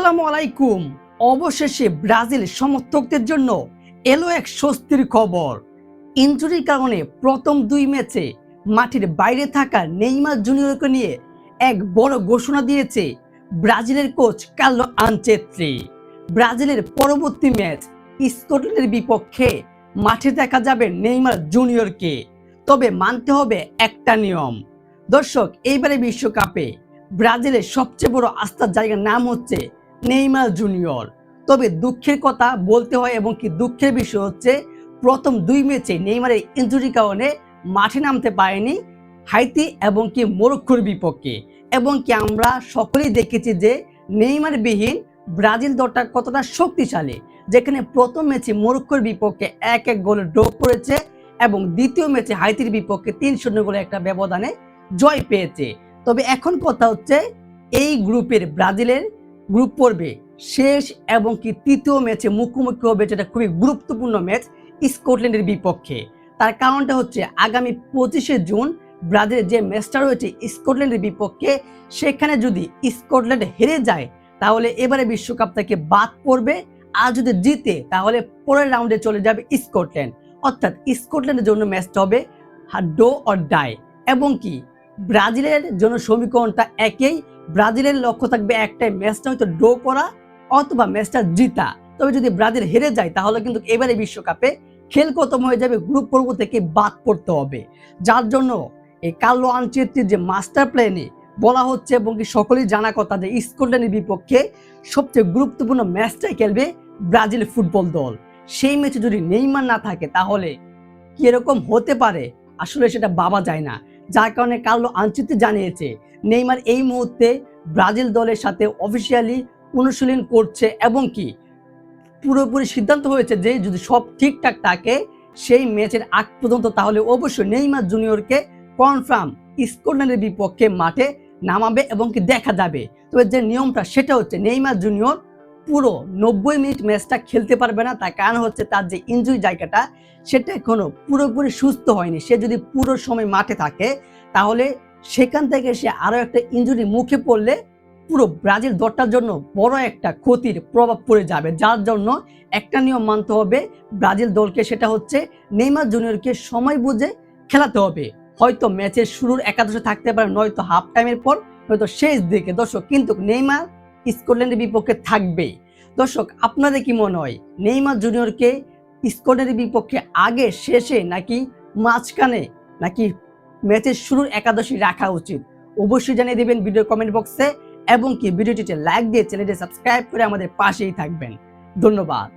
আসসালামু আলাইকুম। অবশেষে ব্রাজিল সমর্থকদের জন্য এলো এক স্বস্তির খবর। ইনজুরির কারণে প্রথম 2 ম্যাচে মাঠের বাইরে থাকা নেইমার জুনিয়রকে নিয়ে এক বড় ঘোষণা দিয়েছে ব্রাজিলের কোচ কার্লো আনচেলত্তি। ব্রাজিলের পরবর্তী ম্যাচ স্কটল্যান্ডের বিপক্ষে মাঠে দেখা যাবে নেইমার জুনিয়রকে। তবে মানতে হবে একটা নিয়ম। দর্শক, এইবারে বিশ্বকাপে ব্রাজিলের সবচেয়ে বড় আস্থার জায়গার নাম হচ্ছে নেইমার জুনিয়র। তবে দুঃখের কথা বলতে হয় এবং কি দুঃখের বিষয় হচ্ছে প্রথম 2 ম্যাচে নেইমারের ইনজুরির কারণে মাঠে নামতে পারেনি হাইতি এবং কি মরক্কোর বিপক্ষে। এবং কি আমরা সকলেই দেখেছি যে নেইমার বিহীন ব্রাজিল দলটা কতটা শক্তিশালী, যেখানে প্রথম ম্যাচে মরক্কোর বিপক্ষে 1-1 গোলে ড্র করেছে এবং দ্বিতীয় ম্যাচে হাইতির বিপক্ষে 3-0 গোলে একটা ব্যবধানে জয় পেয়েছে। তবে এখন কথা হচ্ছে এই গ্রুপের ব্রাজিলের গ্রুপ পর্বে শেষ এবং কি তৃতীয় ম্যাচে মুখোমুখি হবে, যেটা খুবই গুরুত্বপূর্ণ ম্যাচ স্কটল্যান্ডের বিপক্ষে। তার কারণটা হচ্ছে আগামী 25শে জুন ব্রাজিলের যে ম্যাচটা রয়েছে স্কটল্যান্ডের বিপক্ষে, সেখানে যদি স্কটল্যান্ড হেরে যায় তাহলে এবারে বিশ্বকাপ থেকে বাদ পড়বে, আর যদি জিতে তাহলে পরের রাউন্ডে চলে যাবে স্কটল্যান্ড। অর্থাৎ স্কটল্যান্ডের জন্য ম্যাচটা হবে ডো অর ডাই। এবং কি ব্রাজিলের জন্য সমীকরণটা একই, ব্রাজিলের লক্ষ্য থাকবে একটাই, ম্যাচটা হয়তো ড্র করা অথবা ম্যাচটা জিতা। তবে যদি ব্রাজিল হেরে যায় তাহলে কিন্তু এবারে বিশ্বকাপে খেল খতম হয়ে যাবে, গ্রুপ পর্ব থেকে বাদ পড়তে হবে। যার জন্য এই কার্লো আনচেলত্তির যে মাস্টার প্ল্যানে বলা হচ্ছে এবং কি সকলেই জানা কথা যে স্কটল্যান্ডের বিপক্ষে সবচেয়ে গুরুত্বপূর্ণ ম্যাচটাই খেলবে ব্রাজিল ফুটবল দল। সেই ম্যাচে যদি নেইমার না থাকে তাহলে কিরকম হতে পারে আসলে সেটা ভাবা যায় না। যার কারণে কার্লো আনচেলত্তি জানিয়েছে নেইমার এই মুহূর্তে ব্রাজিল দলের সাথে অফিসিয়ালি অনুশীলন করছে এবং কি পুরোপুরি সিদ্ধান্ত হয়েছে যে যদি সব ঠিকঠাক থাকে সেই ম্যাচের আগ পর্যন্ত তাহলে অবশ্যই নেইমার জুনিয়রকে কনফার্ম স্কটল্যান্ডের বিপক্ষে মাঠে নামাবে এবং কি দেখা যাবে। তবে যে নিয়মটা সেটা হচ্ছে নেইমার জুনিয়র পুরো 90 মিনিট ম্যাচটা খেলতে পারবে না। তার কারণ হচ্ছে তার যে ইনজুরি জায়গাটা সেটা এখনো পুরোপুরি সুস্থ হয়নি। সে যদি পুরো সময় মাঠে থাকে তাহলে সেখান থেকে সে আরো একটা ইনজুরি মুখে পড়লে পুরো ব্রাজিল দলটার জন্য বড় একটা ক্ষতির প্রভাব পড়ে যাবে। যার জন্য একটা নিয়ম মানতে হবে ব্রাজিল দলকে, সেটা হচ্ছে নেইমার জুনিয়রকে সময় বুঝে খেলাতে হবে। হয়তো ম্যাচের শুরুর একাদশে থাকতে পারে, নয়তো হাফ টাইমের পর, হয়তো শেষ দিকে। দর্শক, কিন্তু নেইমার স্কটল্যান্ডের বিপক্ষে থাকবে। দর্শক, আপনাদের কি মনে হয় নেইমার জুনিয়রকে স্কটল্যান্ডের বিপক্ষে আগে, শেষে, নাকি মাঝখানে, নাকি ম্যাচের শুরুর একাদশী রাখা উচিত? অবশ্যই জানিয়ে দেবেন ভিডিও কমেন্ট বক্সে এবং কি ভিডিওটিতে লাইক দিয়ে চ্যানেলটি সাবস্ক্রাইব করে আমাদের পাশেই থাকবেন। ধন্যবাদ।